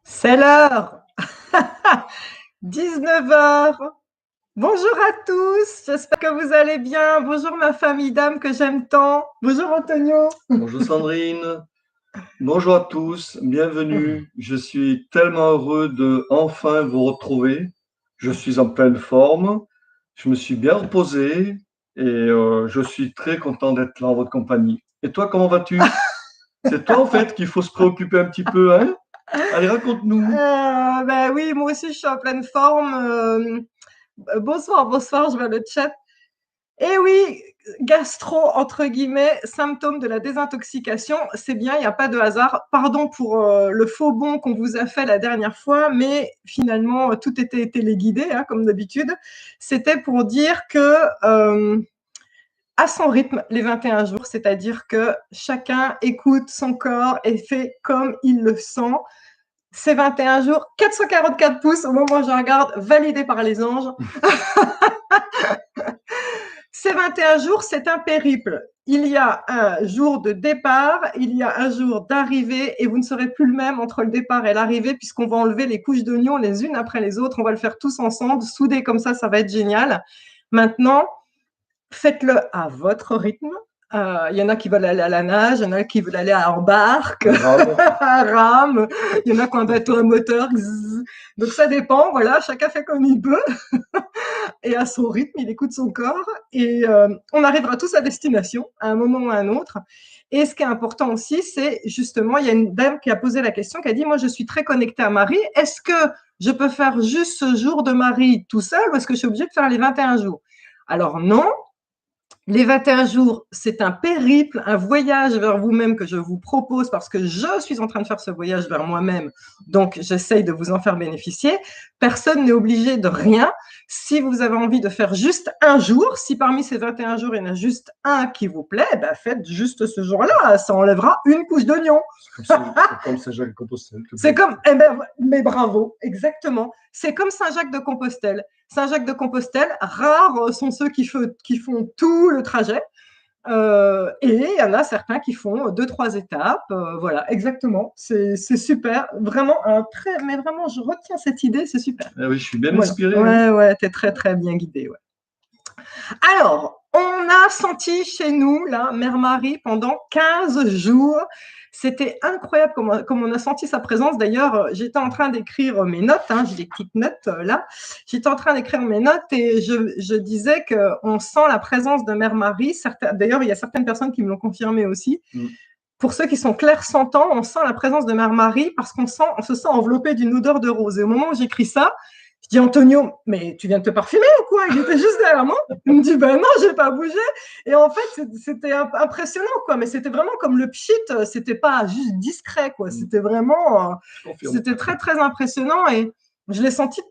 C'est l'heure. 19h. Bonjour à tous, j'espère que vous allez bien. Bonjour ma famille d'âmes que j'aime tant. Bonjour Antonio. Bonjour Sandrine, bonjour à tous, bienvenue. Je suis tellement heureux de enfin vous retrouver. Je suis en pleine forme, je me suis bien reposé et je suis très content d'être là en votre compagnie. Et toi, comment vas-tu? C'est toi en fait qu'il faut se préoccuper un petit peu, hein? Allez, raconte-nous. Ben oui, moi aussi je suis en pleine forme. Bonsoir, bonsoir, je vois le chat. Et oui, gastro, entre guillemets, symptôme de la désintoxication, c'est bien, il n'y a pas de hasard. Pardon pour le faux bond qu'on vous a fait la dernière fois, mais finalement, tout était téléguidé, hein, comme d'habitude. C'était pour dire que à son rythme, les 21 jours, c'est-à-dire que chacun écoute son corps et fait comme il le sent. Ces 21 jours, 444 pouces au moment où je regarde, validé par les anges. Ces 21 jours, c'est un périple. Il y a un jour de départ, il y a un jour d'arrivée, et vous ne serez plus le même entre le départ et l'arrivée, puisqu'on va enlever les couches d'oignons les unes après les autres. On va le faire tous ensemble, soudés comme ça va être génial. Maintenant, faites-le à votre rythme. Il y en a qui veulent aller à la nage, il y en a qui veulent aller en barque, à rame, il y en a qui ont un bateau à moteur. Donc ça dépend, voilà, chacun fait comme il peut. Et à son rythme, il écoute son corps et on arrivera tous à destination à un moment ou à un autre. Et ce qui est important aussi, c'est justement, il y a une dame qui a posé la question, qui a dit, moi je suis très connectée à Marie, est-ce que je peux faire juste ce jour de Marie tout seul ou est-ce que je suis obligée de faire les 21 jours? Alors non, les 21 jours, c'est un périple, un voyage vers vous-même que je vous propose parce que je suis en train de faire ce voyage vers moi-même. Donc, j'essaye de vous en faire bénéficier. Personne n'est obligé de rien. Si vous avez envie de faire juste un jour, si parmi ces 21 jours, il y en a juste un qui vous plaît, ben faites juste ce jour-là. Ça enlèvera une couche d'oignon. Comme Saint-Jacques-de-Compostelle. C'est comme, eh ben, mais bravo, exactement. C'est comme Saint-Jacques-de-Compostelle. Saint-Jacques-de-Compostelle, rares sont ceux qui font tout le trajet. Et il y en a certains qui font 2-3 étapes. Voilà, exactement. C'est super. Vraiment, mais vraiment, je retiens cette idée, c'est super. Ah oui, je suis bien Voilà. inspiré. Ouais, ouais, t'es très, très bien guidé. Ouais. Alors, on a senti chez nous, là, Mère Marie, pendant 15 jours. C'était incroyable comme on a senti sa présence. D'ailleurs, j'étais en train d'écrire mes notes, hein, j'ai des petites notes là. J'étais en train d'écrire mes notes et je disais qu'on sent la présence de Mère Marie. D'ailleurs, il y a certaines personnes qui me l'ont confirmé aussi. Pour ceux qui sont clairsentants, on sent la présence de Mère Marie parce on se sent enveloppé d'une odeur de rose. Et au moment où j'écris ça, je dis Antonio, mais tu viens de te parfumer ou quoi? Il était juste derrière moi. Il me dit ben non, j'ai pas bougé. Et en fait, c'était impressionnant quoi. Mais c'était vraiment comme le pchit. C'était pas juste discret quoi. C'était vraiment, c'était très très impressionnant et je l'ai senti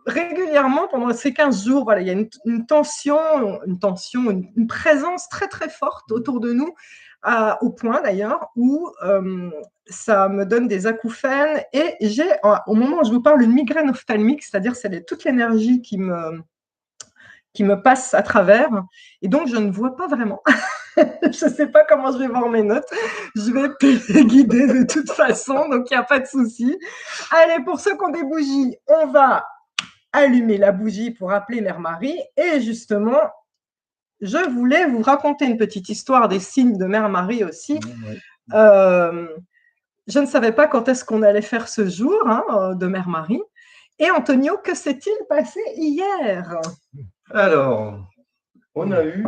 régulièrement pendant ces 15 jours. Voilà, il y a une tension, une présence très très forte autour de nous. Au point d'ailleurs où ça me donne des acouphènes et j'ai, au moment où je vous parle, une migraine ophtalmique, c'est-à-dire c'est toute l'énergie qui me passe à travers et donc je ne vois pas vraiment. Je ne sais pas comment je vais voir mes notes. Je vais être guidée de toute façon, donc il n'y a pas de souci. Allez, pour ceux qui ont des bougies, on va allumer la bougie pour appeler Mère Marie et justement, je voulais vous raconter une petite histoire des signes de Mère Marie aussi. Je ne savais pas quand est-ce qu'on allait faire ce jour hein, de Mère Marie. Et Antonio, que s'est-il passé hier? Alors, on a eu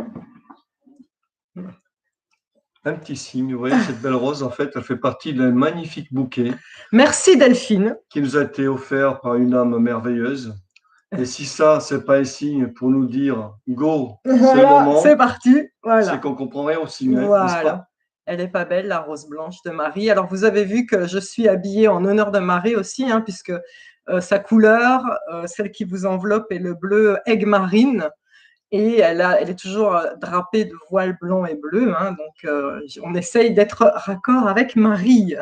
un petit signe. Vous voyez, cette belle rose, en fait, elle fait partie d'un magnifique bouquet. Merci Delphine. Qui nous a été offert par une âme merveilleuse. Et si ça, c'est pas un signe pour nous dire go, c'est le moment. C'est parti. Voilà. C'est qu'on comprend rien au signe, voilà. n'est-ce pas? Elle est pas belle, la rose blanche de Marie. Alors, vous avez vu que je suis habillée en honneur de Marie aussi, hein, puisque sa couleur, celle qui vous enveloppe, est le bleu aigue marine. Et elle est toujours drapée de voile blanc et bleu. Hein, donc, on essaye d'être raccord avec Marie.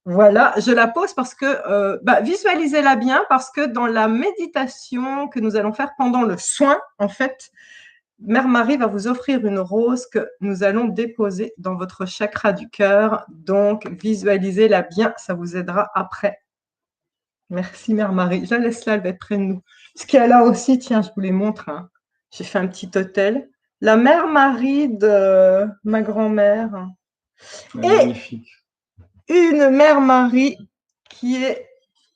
Voilà, je la pose parce que, visualisez-la bien, parce que dans la méditation que nous allons faire pendant le soin, en fait, Mère Marie va vous offrir une rose que nous allons déposer dans votre chakra du cœur. Donc, visualisez-la bien, ça vous aidera après. Merci, Mère Marie. Je la laisse là, elle va être près de nous. Ce qu'il y a là aussi, tiens, je vous les montre, hein. J'ai fait un petit hôtel. La Mère Marie de ma grand-mère Ouais, et magnifique. une Mère Marie qui est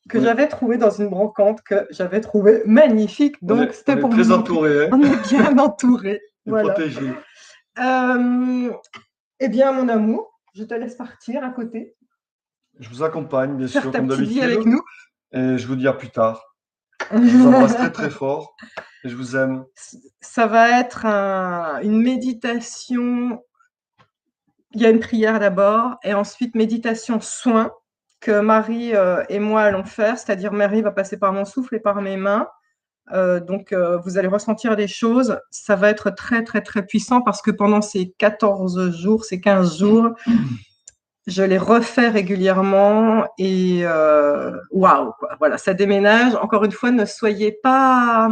que Ouais, j'avais trouvée dans une brocante, que j'avais trouvée magnifique. Donc, on c'était est pour vous très montrer. entouré, hein, On est bien entouré. et Voilà. protégé. Euh, eh bien, mon amour, je te laisse partir à côté, Je vous accompagne, bien faire sûr, ta comme petite vie d'habitude, avec nous. et je vous dis à plus tard. Je vous embrasse très très fort et je vous aime. Ça va être une méditation. Il y a une prière d'abord et ensuite méditation soin que Marie et moi allons faire, c'est-à-dire Marie va passer par mon souffle et par mes mains. Donc, vous allez ressentir des choses. Ça va être très, très, très puissant parce que pendant ces 14 jours, ces 15 jours, je les refais régulièrement et waouh, quoi. Voilà, ça déménage. Encore une fois, ne soyez pas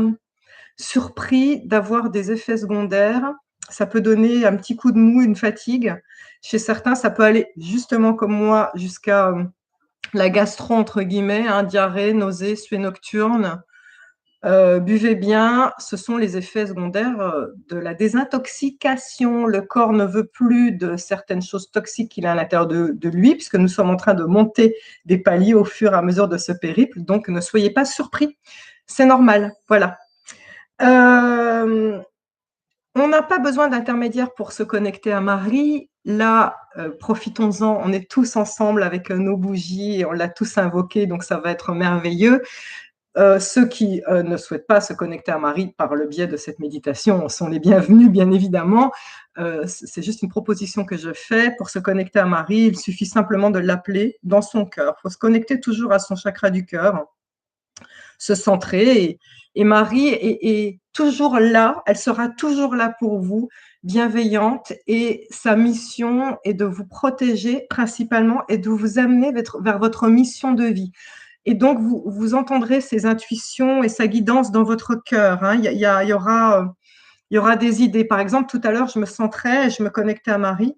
surpris d'avoir des effets secondaires. Ça peut donner un petit coup de mou, une fatigue. Chez certains, ça peut aller justement comme moi jusqu'à la gastro, entre guillemets, hein, diarrhée, nausée, suée nocturne. Buvez bien, ce sont les effets secondaires de la désintoxication. Le corps ne veut plus de certaines choses toxiques qu'il a à l'intérieur de lui, puisque nous sommes en train de monter des paliers au fur et à mesure de ce périple. Donc, ne soyez pas surpris. C'est normal. Voilà. Euh, on n'a pas besoin d'intermédiaire pour se connecter à Marie. Là, profitons-en. On est tous ensemble avec nos bougies et on l'a tous invoqué, donc ça va être merveilleux. Ceux qui ne souhaitent pas se connecter à Marie par le biais de cette méditation sont les bienvenus, bien évidemment. C'est juste une proposition que je fais. Pour se connecter à Marie, il suffit simplement de l'appeler dans son cœur. Il faut se connecter toujours à son chakra du cœur, se centrer. Et Marie est toujours là, elle sera toujours là pour vous, bienveillante. Et sa mission est de vous protéger principalement et de vous amener vers votre mission de vie. Et donc, vous entendrez ses intuitions et sa guidance dans votre cœur, hein. Il y aura des idées. Par exemple, tout à l'heure, je me centrais, je me connectais à Marie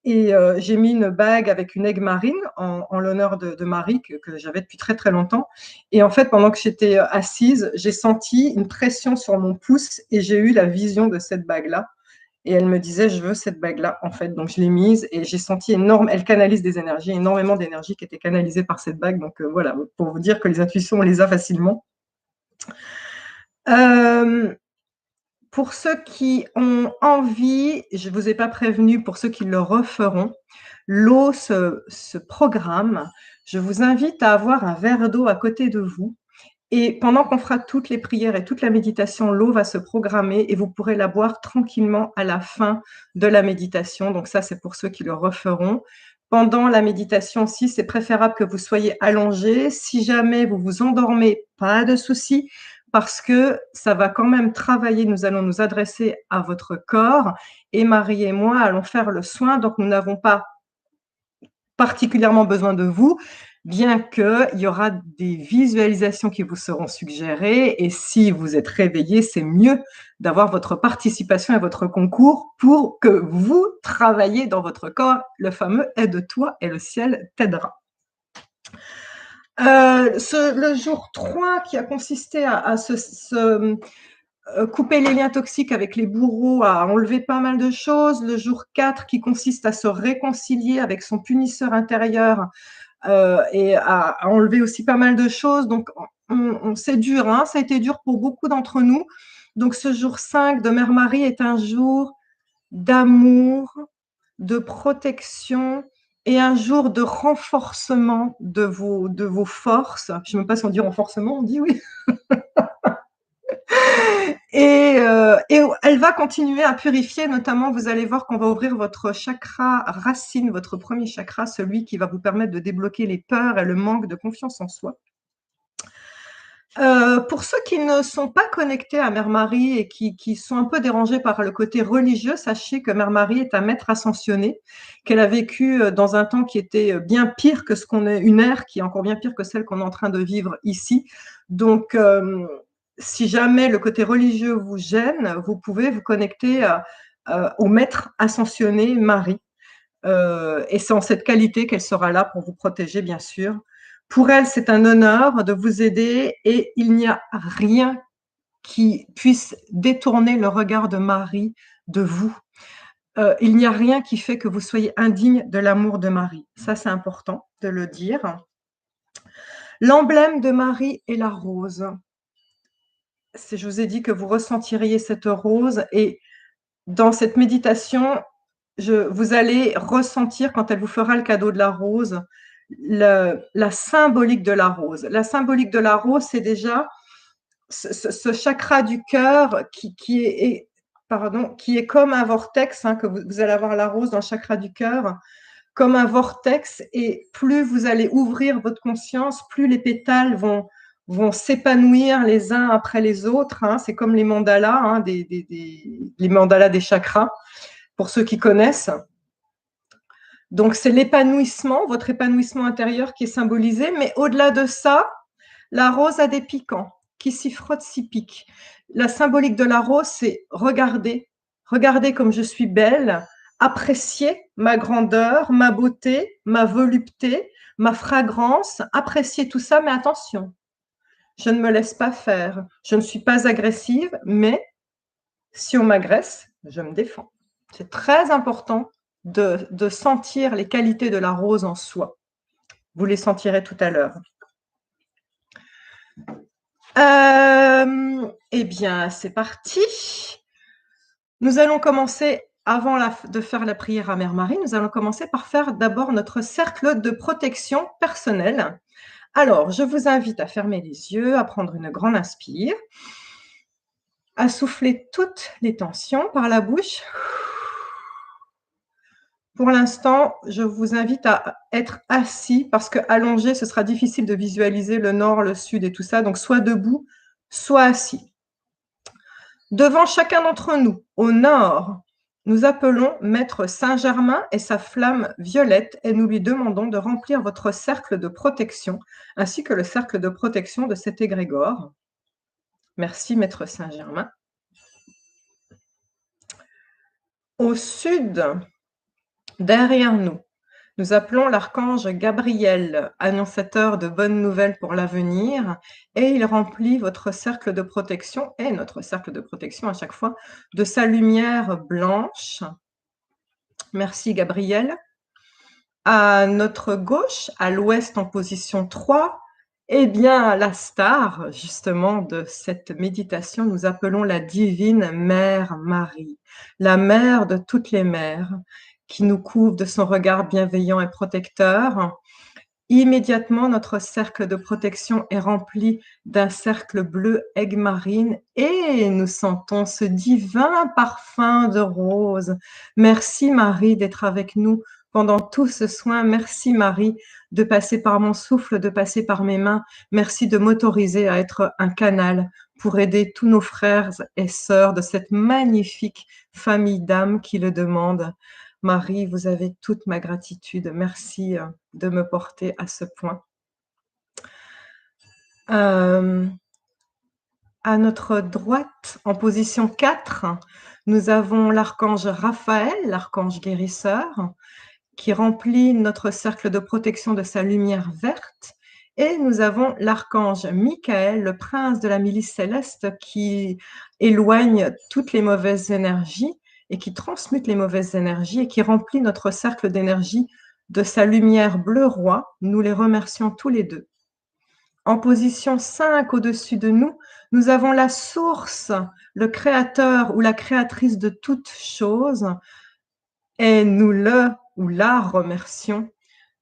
et j'ai mis une bague avec une aigue marine en l'honneur de Marie que j'avais depuis très, très longtemps. Et en fait, pendant que j'étais assise, j'ai senti une pression sur mon pouce et j'ai eu la vision de cette bague-là. Et elle me disait, je veux cette bague-là, en fait. Donc, je l'ai mise et j'ai senti énorme. Elle canalise des énergies, énormément d'énergie qui était canalisée par cette bague. Donc, voilà, pour vous dire que les intuitions, on les a facilement. Pour ceux qui ont envie, je ne vous ai pas prévenu, pour ceux qui le referont, l'eau se programme. Je vous invite à avoir un verre d'eau à côté de vous. Et pendant qu'on fera toutes les prières et toute la méditation, l'eau va se programmer et vous pourrez la boire tranquillement à la fin de la méditation. Donc ça, c'est pour ceux qui le referont. Pendant la méditation aussi, c'est préférable que vous soyez allongé. Si jamais vous vous endormez, pas de souci, parce que ça va quand même travailler. Nous allons nous adresser à votre corps et Marie et moi allons faire le soin. Donc nous n'avons pas particulièrement besoin de vous, bien qu'il y aura des visualisations qui vous seront suggérées. Et si vous êtes réveillé, c'est mieux d'avoir votre participation et votre concours pour que vous travailliez dans votre corps. Le fameux « aide-toi et le ciel t'aidera ». Le jour 3 qui a consisté à couper les liens toxiques avec les bourreaux, à enlever pas mal de choses. Le jour 4 qui consiste à se réconcilier avec son punisseur intérieur et à enlever aussi pas mal de choses. Donc, c'est dur, hein, ça a été dur pour beaucoup d'entre nous. Donc, ce jour 5 de Mère Marie est un jour d'amour, de protection et un jour de renforcement de vos forces. Je ne sais même pas si on dit renforcement, on dit oui. Et elle va continuer à purifier, notamment, vous allez voir qu'on va ouvrir votre chakra racine, votre premier chakra, celui qui va vous permettre de débloquer les peurs et le manque de confiance en soi. Pour ceux qui ne sont pas connectés à Mère Marie et qui sont un peu dérangés par le côté religieux, sachez que Mère Marie est un maître ascensionné, qu'elle a vécu dans un temps qui était bien pire que une ère qui est encore bien pire que celle qu'on est en train de vivre ici. Donc, si jamais le côté religieux vous gêne, vous pouvez vous connecter au maître ascensionné Marie. Et c'est en cette qualité qu'elle sera là pour vous protéger, bien sûr. Pour elle, c'est un honneur de vous aider et il n'y a rien qui puisse détourner le regard de Marie de vous. Il n'y a rien qui fait que vous soyez indigne de l'amour de Marie. Ça, c'est important de le dire. L'emblème de Marie est la rose. Je vous ai dit que vous ressentiriez cette rose et dans cette méditation, vous allez ressentir, quand elle vous fera le cadeau de la rose, la symbolique de la rose. La symbolique de la rose, c'est déjà ce chakra du cœur qui est comme un vortex, que vous allez avoir la rose dans le chakra du cœur, comme un vortex, et plus vous allez ouvrir votre conscience, plus les pétales vont s'épanouir les uns après les autres. C'est comme les mandalas, les mandalas des chakras, pour ceux qui connaissent. Donc, c'est l'épanouissement, votre épanouissement intérieur qui est symbolisé, mais au-delà de ça, la rose a des piquants. Qui s'y frotte s'y pique. La symbolique de la rose, c'est regardez comme je suis belle, apprécier ma grandeur, ma beauté, ma volupté, ma fragrance, apprécier tout ça, mais attention, je ne me laisse pas faire. Je ne suis pas agressive, mais si on m'agresse, je me défends. C'est très important de sentir les qualités de la rose en soi. Vous les sentirez tout à l'heure. Eh bien, c'est parti. Nous allons commencer, avant de faire la prière à Mère Marie, nous allons commencer par faire d'abord notre cercle de protection personnelle. Alors, je vous invite à fermer les yeux, à prendre une grande inspire, à souffler toutes les tensions par la bouche. Pour l'instant, je vous invite à être assis parce qu'allongé, ce sera difficile de visualiser le nord, le sud et tout ça. Donc, soit debout, soit assis. Devant chacun d'entre nous, au nord, nous appelons Maître Saint-Germain et sa flamme violette et nous lui demandons de remplir votre cercle de protection ainsi que le cercle de protection de cet égrégore. Merci, Maître Saint-Germain. Au sud, derrière nous, nous appelons l'archange Gabriel, annonciateur de bonnes nouvelles pour l'avenir, et il remplit votre cercle de protection, et notre cercle de protection à chaque fois, de sa lumière blanche. Merci Gabriel. À notre gauche, à l'ouest en position 3, eh bien, la star, justement, de cette méditation, nous appelons la divine Mère Marie, la mère de toutes les mères, qui nous couvre de son regard bienveillant et protecteur. Immédiatement, notre cercle de protection est rempli d'un cercle bleu aigue marine et nous sentons ce divin parfum de rose. Merci Marie d'être avec nous pendant tout ce soin. Merci Marie de passer par mon souffle, de passer par mes mains. Merci de m'autoriser à être un canal pour aider tous nos frères et sœurs de cette magnifique famille d'âmes qui le demandent. Marie, vous avez toute ma gratitude. Merci de me porter à ce point. À notre droite, en position 4, nous avons l'archange Raphaël, l'archange guérisseur, qui remplit notre cercle de protection de sa lumière verte. Et nous avons l'archange Michael, le prince de la milice céleste, qui éloigne toutes les mauvaises énergies et qui transmute les mauvaises énergies et qui remplit notre cercle d'énergie de sa lumière bleu roi. Nous les remercions tous les deux. En position 5 au-dessus de nous, nous avons la source, le créateur ou la créatrice de toutes choses et nous le ou la remercions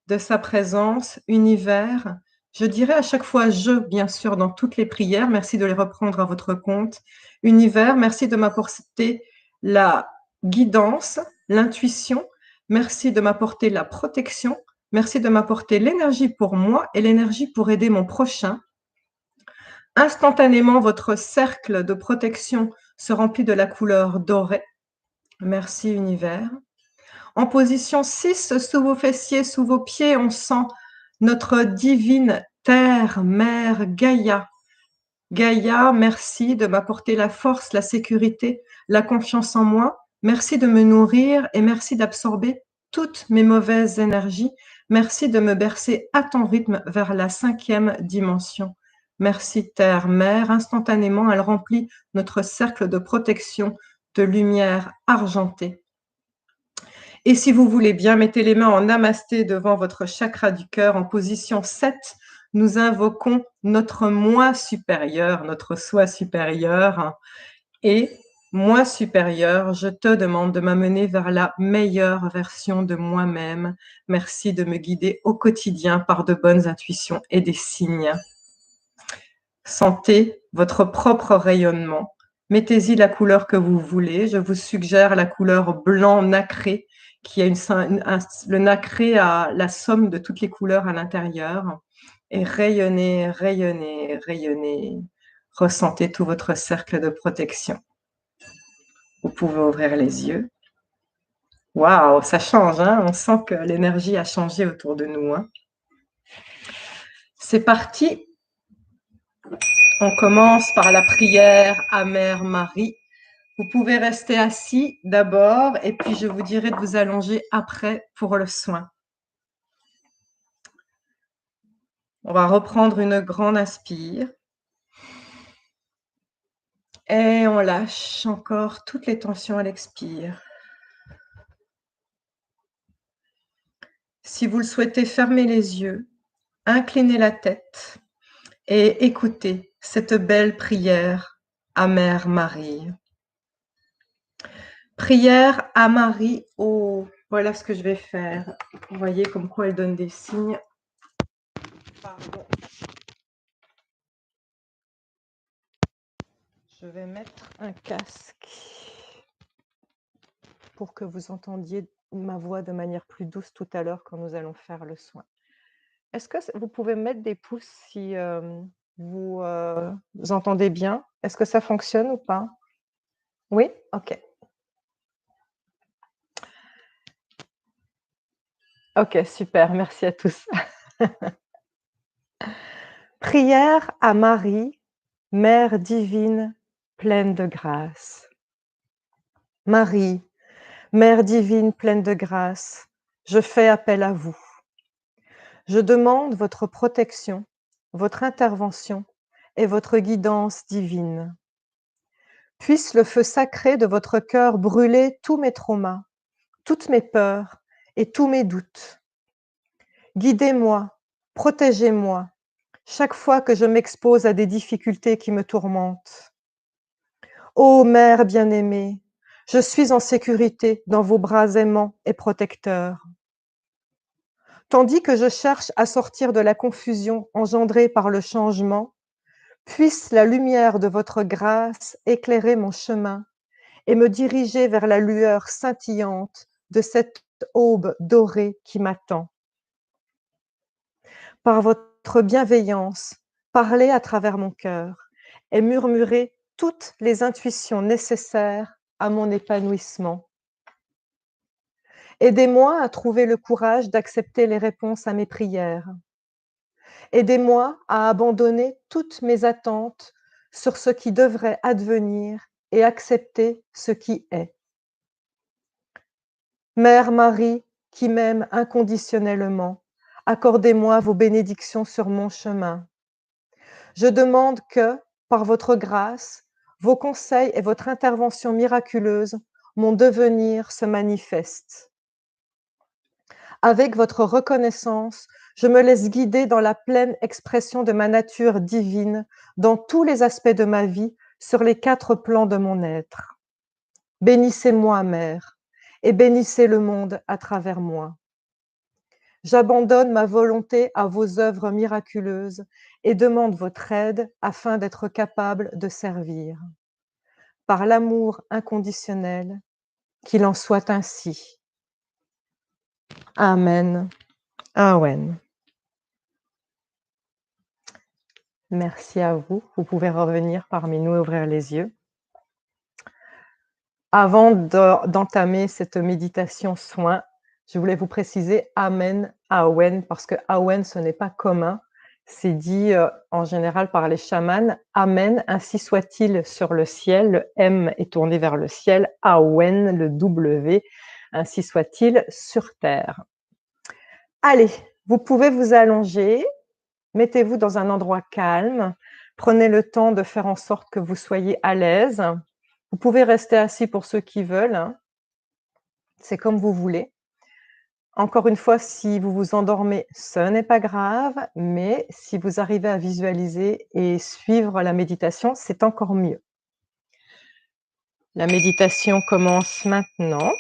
de sa présence, univers. Je dirais à chaque fois « je », bien sûr, dans toutes les prières. Merci de les reprendre à votre compte. Univers, merci de m'apporter la guidance, l'intuition. Merci de m'apporter la protection. Merci de m'apporter l'énergie pour moi et l'énergie pour aider mon prochain. Instantanément, votre cercle de protection se remplit de la couleur dorée. Merci, univers. En position 6, sous vos fessiers, sous vos pieds, on sent notre divine terre, mère Gaïa. Gaïa, merci de m'apporter la force, la sécurité, la confiance en moi. Merci de me nourrir et merci d'absorber toutes mes mauvaises énergies. Merci de me bercer à ton rythme vers la 5e dimension. Merci Terre, Mère. Instantanément, elle remplit notre cercle de protection de lumière argentée. Et si vous voulez bien, mettez les mains en namasté devant votre chakra du cœur en position 7. Nous invoquons notre moi supérieur, notre soi supérieur. Et moi supérieur, je te demande de m'amener vers la meilleure version de moi-même. Merci de me guider au quotidien par de bonnes intuitions et des signes. Sentez votre propre rayonnement. Mettez-y la couleur que vous voulez. Je vous suggère la couleur blanc nacré, qui a le nacré a la somme de toutes les couleurs à l'intérieur. Et rayonnez, rayonnez, rayonnez. Ressentez tout votre cercle de protection. Vous pouvez ouvrir les yeux. Waouh, ça change, hein? On sent que l'énergie a changé autour de nous, hein? C'est parti. On commence par la prière à Mère Marie. Vous pouvez rester assis d'abord et puis je vous dirai de vous allonger après pour le soin. On va reprendre une grande inspire. Et on lâche encore toutes les tensions à l'expire. Si vous le souhaitez, fermez les yeux, inclinez la tête et écoutez cette belle prière à Mère Marie. Prière à Marie. Oh, voilà ce que je vais faire. Vous voyez comme quoi elle donne des signes. Pardon. Je vais mettre un casque pour que vous entendiez ma voix de manière plus douce tout à l'heure quand nous allons faire le soin. Est-ce que vous pouvez mettre des pouces si vous entendez bien? Est-ce que ça fonctionne ou pas? Oui? Ok. Ok, super. Merci à tous. Prière à Marie, Mère divine, pleine de grâce. Marie, Mère divine, pleine de grâce, je fais appel à vous. Je demande votre protection, votre intervention et votre guidance divine. Puisse le feu sacré de votre cœur brûler tous mes traumas, toutes mes peurs et tous mes doutes. Guidez-moi, protégez-moi, chaque fois que je m'expose à des difficultés qui me tourmentent. Ô Mère bien-aimée, je suis en sécurité dans vos bras aimants et protecteurs. Tandis que je cherche à sortir de la confusion engendrée par le changement, puisse la lumière de votre grâce éclairer mon chemin et me diriger vers la lueur scintillante de cette aube dorée qui m'attend. Par votre bienveillance, parlez à travers mon cœur et murmurez toutes les intuitions nécessaires à mon épanouissement. Aidez-moi à trouver le courage d'accepter les réponses à mes prières. Aidez-moi à abandonner toutes mes attentes sur ce qui devrait advenir et accepter ce qui est. Mère Marie, qui m'aime inconditionnellement, accordez-moi vos bénédictions sur mon chemin. Je demande que, par votre grâce, vos conseils et votre intervention miraculeuse, mon devenir se manifeste. Avec votre reconnaissance, je me laisse guider dans la pleine expression de ma nature divine, dans tous les aspects de ma vie, sur les 4 plans de mon être. Bénissez-moi, Mère, et bénissez le monde à travers moi. J'abandonne ma volonté à vos œuvres miraculeuses et demande votre aide afin d'être capable de servir. Par l'amour inconditionnel, qu'il en soit ainsi. Amen. Amen. Merci à vous. Vous pouvez revenir parmi nous et ouvrir les yeux. Avant d'entamer cette méditation soin, je voulais vous préciser Amen, Awen, parce que Awen, ce n'est pas commun. C'est dit en général par les chamans. Amen, ainsi soit-il sur le ciel. Le M est tourné vers le ciel. Awen, le W, ainsi soit-il sur terre. Allez, vous pouvez vous allonger, mettez-vous dans un endroit calme, prenez le temps de faire en sorte que vous soyez à l'aise. Vous pouvez rester assis pour ceux qui veulent, hein, c'est comme vous voulez. Encore une fois, si vous vous endormez, ce n'est pas grave, mais si vous arrivez à visualiser et suivre la méditation, c'est encore mieux. La méditation commence maintenant.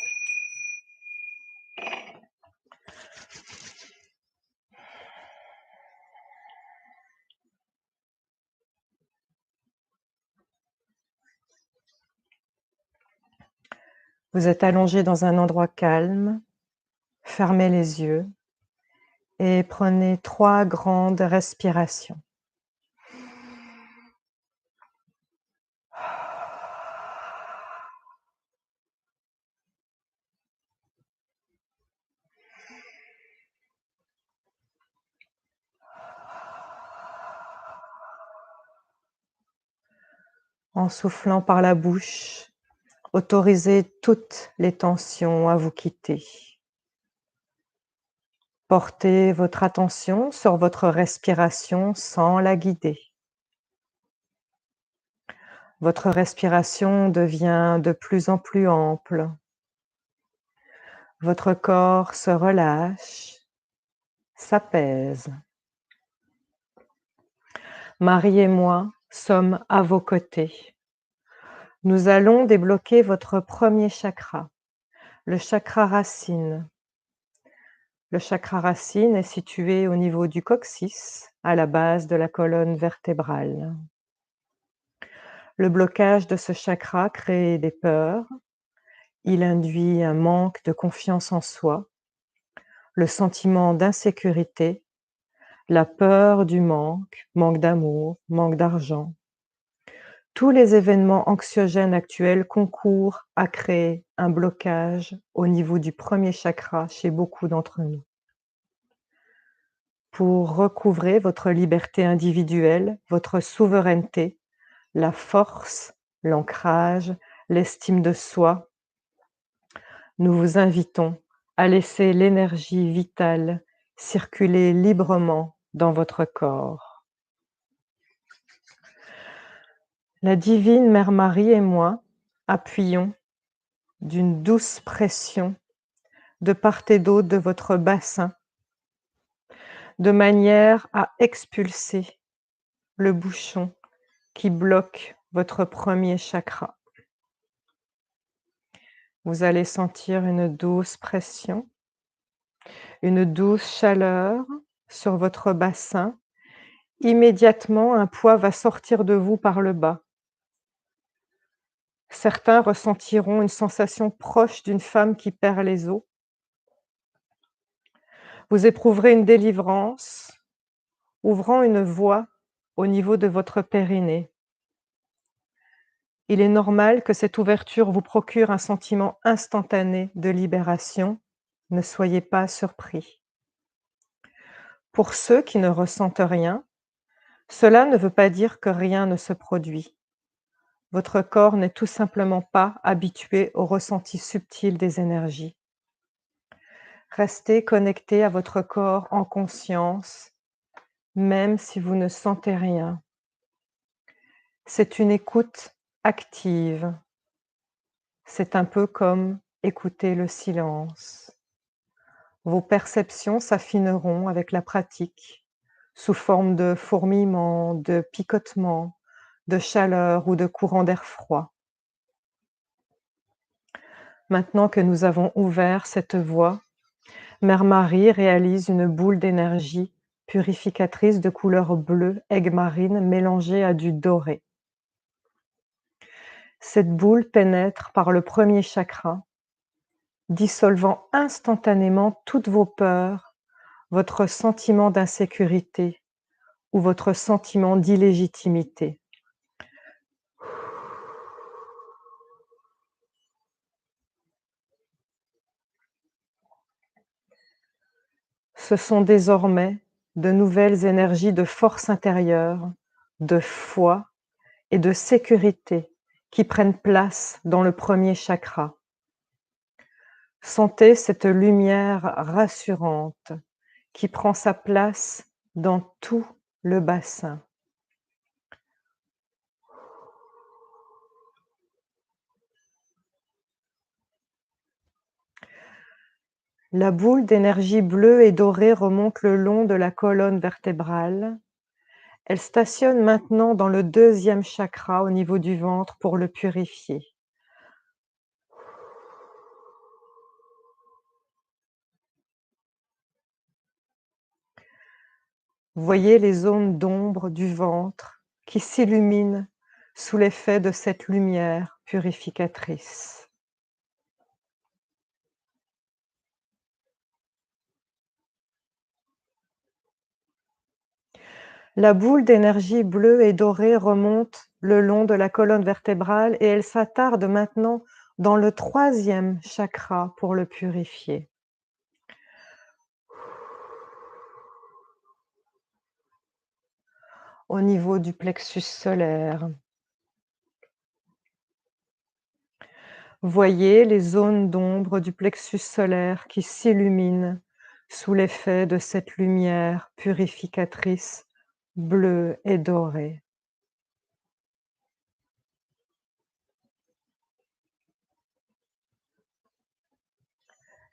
Vous êtes allongé dans un endroit calme, fermez les yeux et prenez 3 grandes respirations. En soufflant par la bouche, autorisez toutes les tensions à vous quitter. Portez votre attention sur votre respiration sans la guider. Votre respiration devient de plus en plus ample. Votre corps se relâche, s'apaise. Marie et moi sommes à vos côtés. Nous allons débloquer votre premier chakra, le chakra racine. Le chakra racine est situé au niveau du coccyx, à la base de la colonne vertébrale. Le blocage de ce chakra crée des peurs. Il induit un manque de confiance en soi, le sentiment d'insécurité, la peur du manque, manque d'amour, manque d'argent. Tous les événements anxiogènes actuels concourent à créer un blocage au niveau du premier chakra chez beaucoup d'entre nous. Pour recouvrer votre liberté individuelle, votre souveraineté, la force, l'ancrage, l'estime de soi, nous vous invitons à laisser l'énergie vitale circuler librement dans votre corps. La divine Mère Marie et moi appuyons d'une douce pression de part et d'autre de votre bassin, de manière à expulser le bouchon qui bloque votre premier chakra. Vous allez sentir une douce pression, une douce chaleur sur votre bassin. Immédiatement, un poids va sortir de vous par le bas. Certains ressentiront une sensation proche d'une femme qui perd les os. Vous éprouverez une délivrance, ouvrant une voie au niveau de votre périnée. Il est normal que cette ouverture vous procure un sentiment instantané de libération. Ne soyez pas surpris. Pour ceux qui ne ressentent rien, cela ne veut pas dire que rien ne se produit. Votre corps n'est tout simplement pas habitué au ressenti subtil des énergies. Restez connecté à votre corps en conscience, même si vous ne sentez rien. C'est une écoute active. C'est un peu comme écouter le silence. Vos perceptions s'affineront avec la pratique, sous forme de fourmillements, de picotements, de chaleur ou de courants d'air froid. Maintenant que nous avons ouvert cette voie, Mère Marie réalise une boule d'énergie purificatrice de couleur bleue aigues-marine mélangée à du doré. Cette boule pénètre par le premier chakra, dissolvant instantanément toutes vos peurs, votre sentiment d'insécurité ou votre sentiment d'illégitimité. Ce sont désormais de nouvelles énergies de force intérieure, de foi et de sécurité qui prennent place dans le premier chakra. Sentez cette lumière rassurante qui prend sa place dans tout le bassin. La boule d'énergie bleue et dorée remonte le long de la colonne vertébrale. Elle stationne maintenant dans le 2e chakra au niveau du ventre pour le purifier. Voyez les zones d'ombre du ventre qui s'illuminent sous l'effet de cette lumière purificatrice. La boule d'énergie bleue et dorée remonte le long de la colonne vertébrale et elle s'attarde maintenant dans le 3e chakra pour le purifier. Au niveau du plexus solaire. Voyez les zones d'ombre du plexus solaire qui s'illuminent sous l'effet de cette lumière purificatrice bleue et dorée.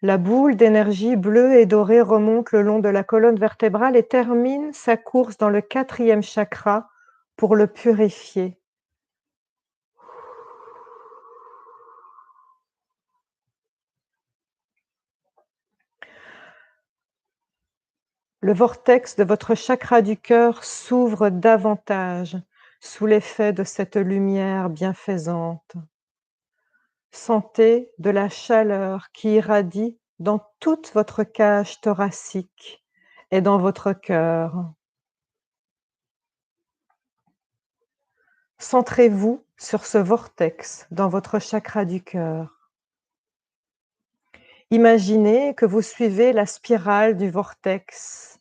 La boule d'énergie bleue et dorée remonte le long de la colonne vertébrale et termine sa course dans le 4e chakra pour le purifier. Le vortex de votre chakra du cœur s'ouvre davantage sous l'effet de cette lumière bienfaisante. Sentez de la chaleur qui irradie dans toute votre cage thoracique et dans votre cœur. Centrez-vous sur ce vortex dans votre chakra du cœur. Imaginez que vous suivez la spirale du vortex,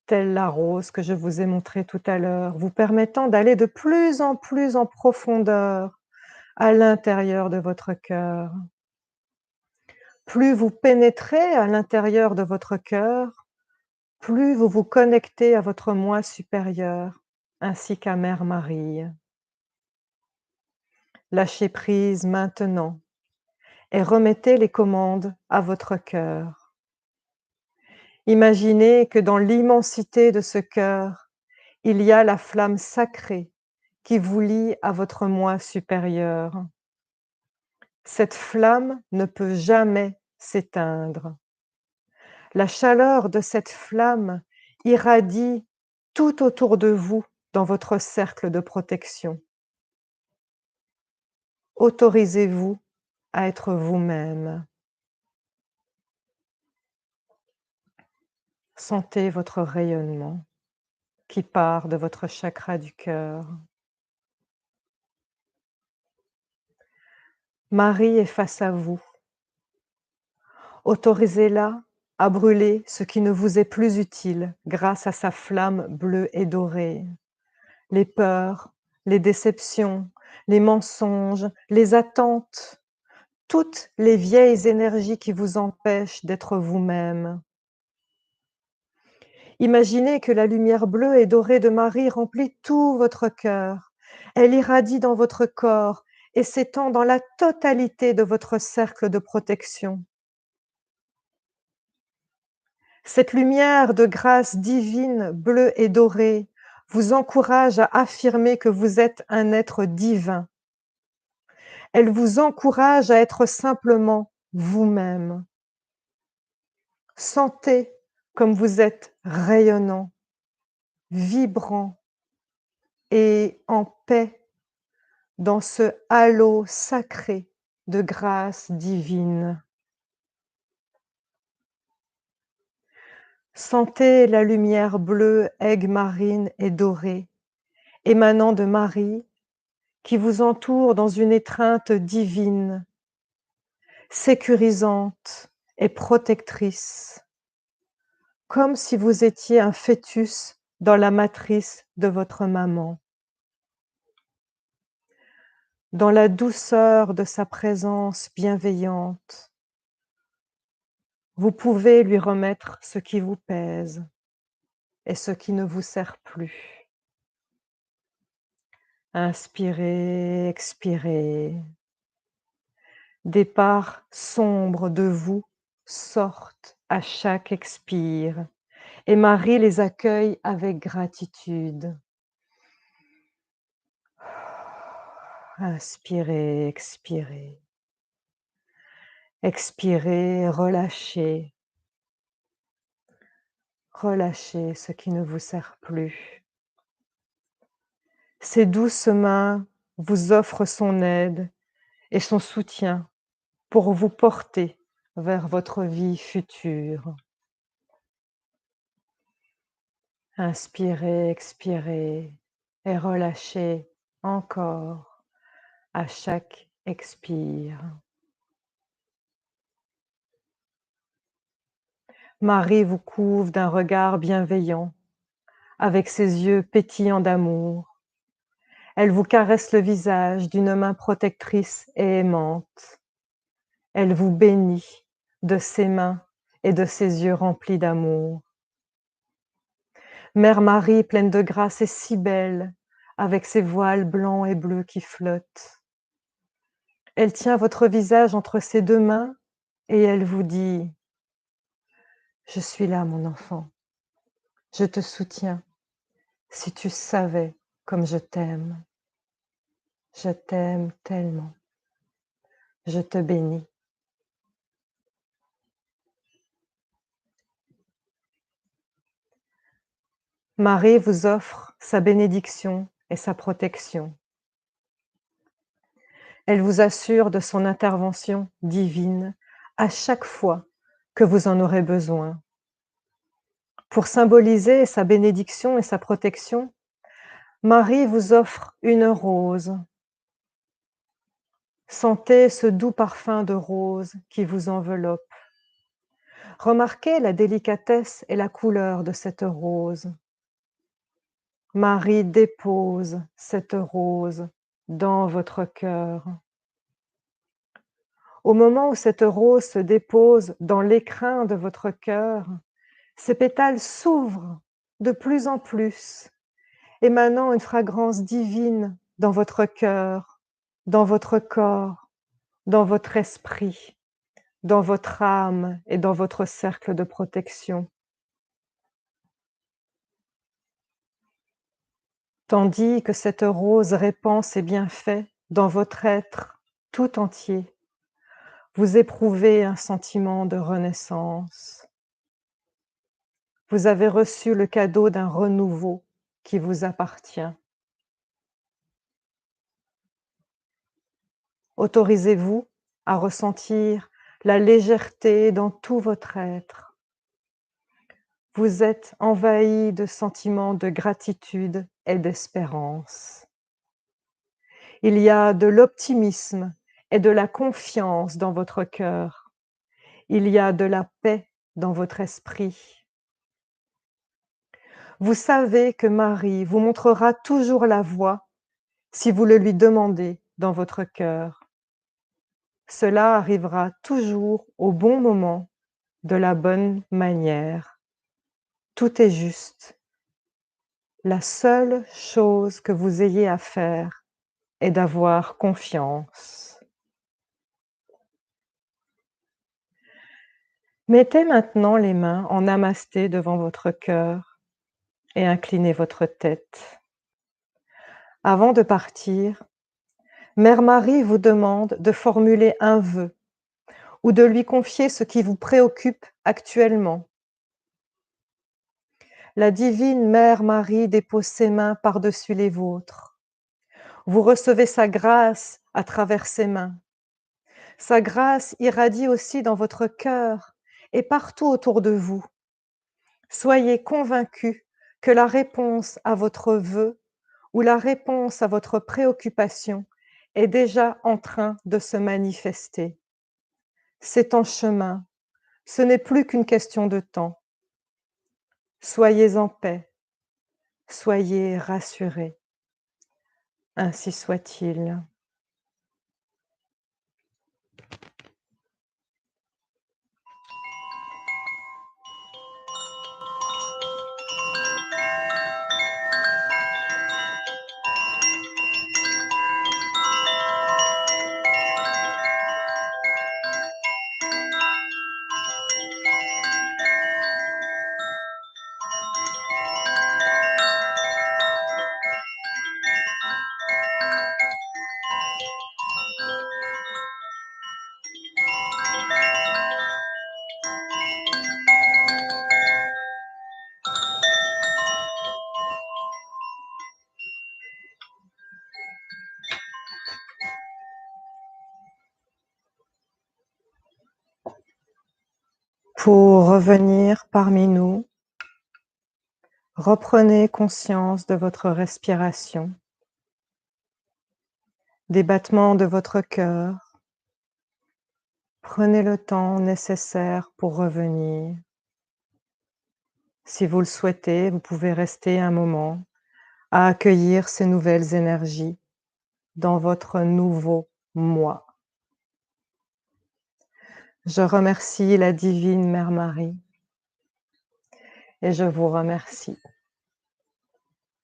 telle la rose que je vous ai montrée tout à l'heure, vous permettant d'aller de plus en plus en profondeur à l'intérieur de votre cœur. Plus vous pénétrez à l'intérieur de votre cœur, plus vous vous connectez à votre moi supérieur, ainsi qu'à Mère Marie. Lâchez prise maintenant et remettez les commandes à votre cœur. Imaginez que dans l'immensité de ce cœur, il y a la flamme sacrée qui vous lie à votre moi supérieur. Cette flamme ne peut jamais s'éteindre. La chaleur de cette flamme irradie tout autour de vous dans votre cercle de protection. Autorisez-vous à être vous-même. Sentez votre rayonnement qui part de votre chakra du cœur. Marie est face à vous. Autorisez-la à brûler ce qui ne vous est plus utile grâce à sa flamme bleue et dorée. Les peurs, les déceptions, les mensonges, les attentes, toutes les vieilles énergies qui vous empêchent d'être vous-même. Imaginez que la lumière bleue et dorée de Marie remplit tout votre cœur. Elle irradie dans votre corps et s'étend dans la totalité de votre cercle de protection. Cette lumière de grâce divine, bleue et dorée, vous encourage à affirmer que vous êtes un être divin. Elle vous encourage à être simplement vous-même. Sentez comme vous êtes rayonnant, vibrant et en paix dans ce halo sacré de grâce divine. Sentez la lumière bleue, aigue marine et dorée, émanant de Marie, qui vous entoure dans une étreinte divine, sécurisante et protectrice, comme si vous étiez un fœtus dans la matrice de votre maman. Dans la douceur de sa présence bienveillante, Vous pouvez lui remettre ce qui vous pèse et ce qui ne vous sert plus. Inspirez, expirez. Des parts sombres de vous sortent à chaque expire et Marie les accueille avec gratitude. Inspirez, expirez. Expirez, relâchez. Relâchez ce qui ne vous sert plus. Ses douces mains vous offrent son aide et son soutien pour vous porter vers votre vie future. Inspirez, expirez et relâchez encore à chaque expire. Marie vous couvre d'un regard bienveillant, avec ses yeux pétillants d'amour. Elle vous caresse le visage d'une main protectrice et aimante. Elle vous bénit de ses mains et de ses yeux remplis d'amour. Mère Marie, pleine de grâce, est si belle, avec ses voiles blancs et bleus qui flottent. Elle tient votre visage entre ses deux mains et elle vous dit: « Je suis là, mon enfant. Je te soutiens. Si tu savais comme je t'aime. Je t'aime tellement. Je te bénis. » Marie vous offre sa bénédiction et sa protection. Elle vous assure de son intervention divine à chaque fois que vous en aurez besoin. Pour symboliser sa bénédiction et sa protection, Marie vous offre une rose. Sentez ce doux parfum de rose qui vous enveloppe. Remarquez la délicatesse et la couleur de cette rose. Marie dépose cette rose dans votre cœur. Au moment où cette rose se dépose dans l'écrin de votre cœur, ses pétales s'ouvrent de plus en plus, émanant une fragrance divine dans votre cœur, dans votre corps, dans votre esprit, dans votre âme et dans votre cercle de protection. Tandis que cette rose répand ses bienfaits dans votre être tout entier, vous éprouvez un sentiment de renaissance. Vous avez reçu le cadeau d'un renouveau qui vous appartient. Autorisez-vous à ressentir la légèreté dans tout votre être. Vous êtes envahi de sentiments de gratitude et d'espérance. Il y a de l'optimisme et de la confiance dans votre cœur. Il y a de la paix dans votre esprit. Vous savez que Marie vous montrera toujours la voie si vous le lui demandez dans votre cœur. Cela arrivera toujours au bon moment, de la bonne manière. Tout est juste. La seule chose que vous ayez à faire est d'avoir confiance. Mettez maintenant les mains en namasté devant votre cœur et inclinez votre tête. Avant de partir, Mère Marie vous demande de formuler un vœu ou de lui confier ce qui vous préoccupe actuellement. La divine Mère Marie dépose ses mains par-dessus les vôtres. Vous recevez sa grâce à travers ses mains. Sa grâce irradie aussi dans votre cœur et partout autour de vous. Soyez convaincus que la réponse à votre vœu ou la réponse à votre préoccupation est déjà en train de se manifester. C'est en chemin, ce n'est plus qu'une question de temps. Soyez en paix, soyez rassurés. Ainsi soit-il. Pour revenir parmi nous, reprenez conscience de votre respiration, des battements de votre cœur. Prenez le temps nécessaire pour revenir. Si vous le souhaitez, vous pouvez rester un moment à accueillir ces nouvelles énergies dans votre nouveau moi. Je remercie la divine Mère Marie et je vous remercie.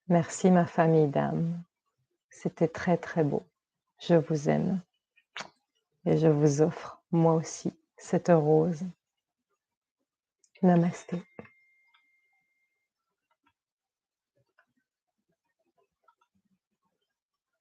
Merci ma famille d'âme. C'était très très beau. Je vous aime et je vous offre moi aussi cette rose. Namasté.